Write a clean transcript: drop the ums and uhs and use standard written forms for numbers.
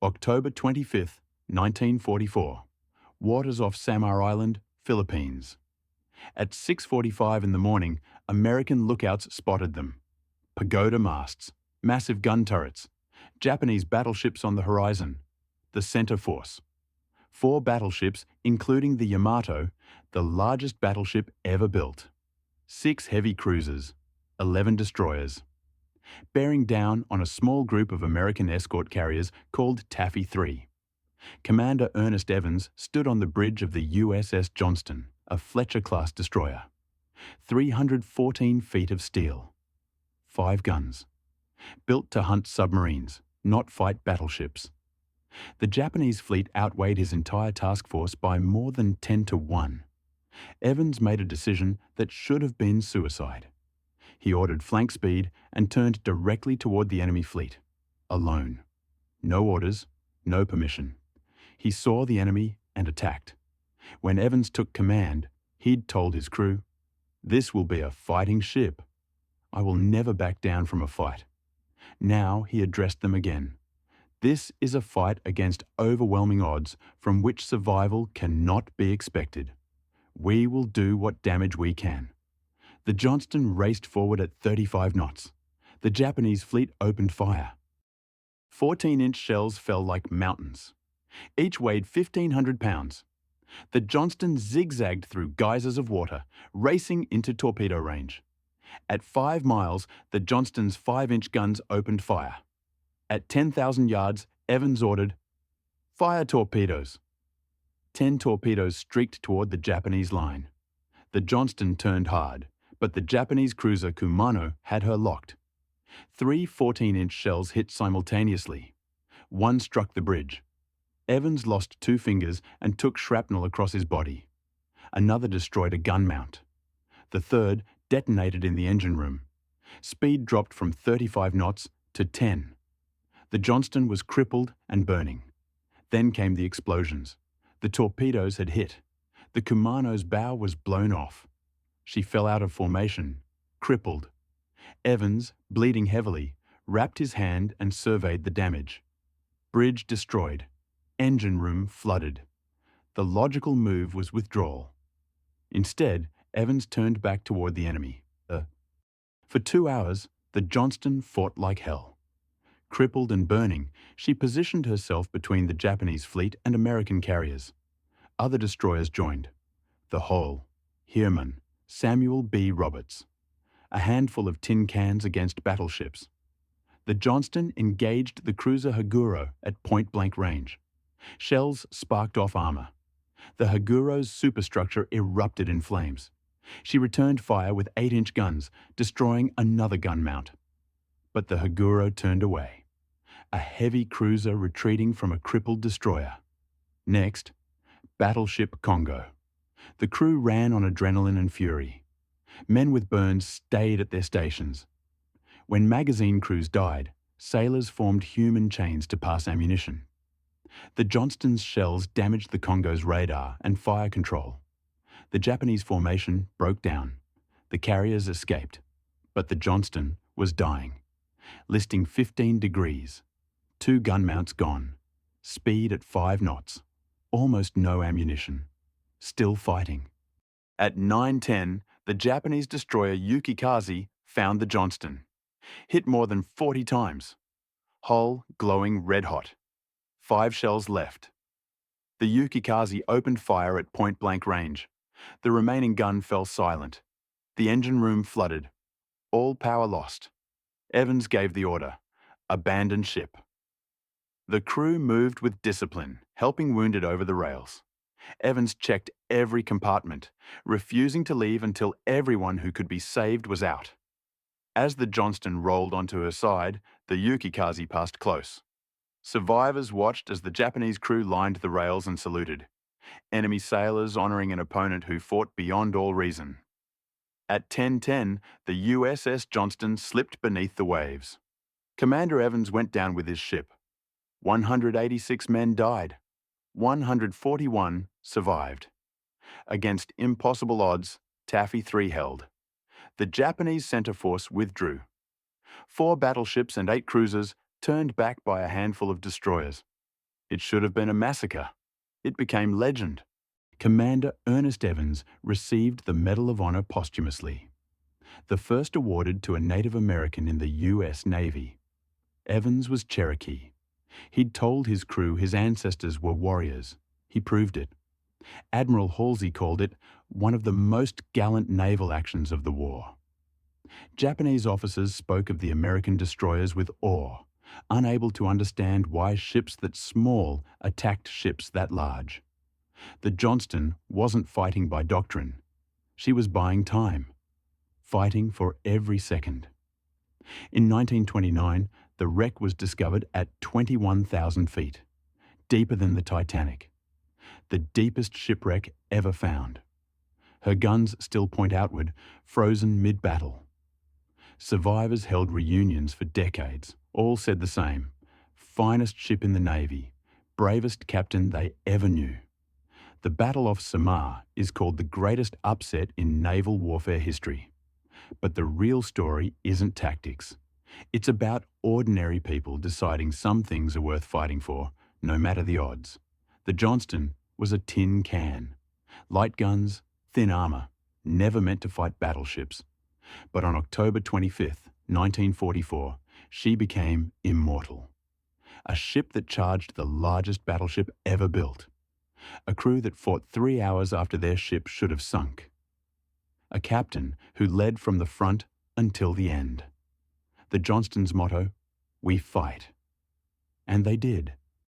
October 25th, 1944. Waters off Samar Island, Philippines. At 6:45 in the morning, American lookouts spotted them. Pagoda masts, massive gun turrets, Japanese battleships on the horizon, the center force. 4 battleships, including the Yamato, the largest battleship ever built. 6 heavy cruisers, 11 destroyers. Bearing down on a small group of American escort carriers called Taffy 3. Commander Ernest Evans stood on the bridge of the USS Johnston, a Fletcher-class destroyer. 314 feet of steel. 5 guns. Built to hunt submarines, not fight battleships. The Japanese fleet outweighed his entire task force by more than 10 to 1. Evans made a decision that should have been suicide. He ordered flank speed and turned directly toward the enemy fleet, alone. No orders, no permission. He saw the enemy and attacked. When Evans took command, he'd told his crew, "This will be a fighting ship. I will never back down from a fight." Now he addressed them again. This is a fight against overwhelming odds from which survival cannot be expected. We will do what damage we can. The Johnston raced forward at 35 knots. The Japanese fleet opened fire. 14-inch shells fell like mountains. Each weighed 1,500 pounds. The Johnston zigzagged through geysers of water, racing into torpedo range. At 5 miles, the Johnston's 5-inch guns opened fire. At 10,000 yards, Evans ordered, "Fire torpedoes." 10 torpedoes streaked toward the Japanese line. The Johnston turned hard, but the Japanese cruiser Kumano had her locked. 3 14-inch shells hit simultaneously. One struck the bridge. Evans lost 2 fingers and took shrapnel across his body. Another destroyed a gun mount. The third detonated in the engine room. Speed dropped from 35 knots to 10. The Johnston was crippled and burning. Then came the explosions. The torpedoes had hit. The Kumano's bow was blown off. She fell out of formation, crippled. Evans, bleeding heavily, wrapped his hand and surveyed the damage. Bridge destroyed. Engine room flooded. The logical move was withdrawal. Instead, Evans turned back toward the enemy. For 2 hours, the Johnston fought like hell. Crippled and burning, she positioned herself between the Japanese fleet and American carriers. Other destroyers joined. The Hole, Heermann, Samuel B. Roberts. A handful of tin cans against battleships. The Johnston engaged the cruiser Haguro at point-blank range. Shells sparked off armor. The Haguro's superstructure erupted in flames. She returned fire with 8-inch guns, destroying another gun mount. But the Haguro turned away. A heavy cruiser retreating from a crippled destroyer. Next, Battleship Congo. The crew ran on adrenaline and fury. Men with burns stayed at their stations. When magazine crews died, sailors formed human chains to pass ammunition. The Johnston's shells damaged the Congo's radar and fire control. The Japanese formation broke down. The carriers escaped, but the Johnston was dying. Listing 15 degrees. 2 gun mounts gone. Speed at 5 knots. Almost no ammunition. Still fighting. At 9:10, the Japanese destroyer Yukikaze found the Johnston. Hit more than 40 times. Hull glowing red-hot. 5 shells left. The Yukikaze opened fire at point-blank range. The remaining gun fell silent. The engine room flooded. All power lost. Evans gave the order, "Abandon ship." The crew moved with discipline, helping wounded over the rails. Evans checked every compartment, refusing to leave until everyone who could be saved was out. As the Johnston rolled onto her side, the Yukikaze passed close. Survivors watched as the Japanese crew lined the rails and saluted. Enemy sailors honoring an opponent who fought beyond all reason. At 10:10, the USS Johnston slipped beneath the waves. Commander Evans went down with his ship. 186 men died. 141 survived. Against impossible odds, Taffy 3 held. The Japanese center force withdrew. 4 battleships and 8 cruisers turned back by a handful of destroyers. It should have been a massacre. It became legend. Commander Ernest Evans received the Medal of Honor posthumously, the first awarded to a Native American in the U.S. Navy. Evans was Cherokee. He'd told his crew his ancestors were warriors. He proved it. Admiral Halsey called it one of the most gallant naval actions of the war. Japanese officers spoke of the American destroyers with awe, unable to understand why ships that small attacked ships that large. The Johnston wasn't fighting by doctrine. She was buying time, fighting for every second. In 1929, the wreck was discovered at 21,000 feet, deeper than the Titanic, the deepest shipwreck ever found. Her guns still point outward, frozen mid-battle. Survivors held reunions for decades. All said the same: finest ship in the Navy, bravest captain they ever knew. The Battle off Samar is called the greatest upset in naval warfare history. But the real story isn't tactics. It's about ordinary people deciding some things are worth fighting for, no matter the odds. The Johnston was a tin can. Light guns, thin armour, never meant to fight battleships. But on October 25th, 1944, she became Immortal. A ship that charged the largest battleship ever built. A crew that fought 3 hours after their ship should have sunk. A captain who led from the front until the end. The Johnston's motto: we fight. And they did.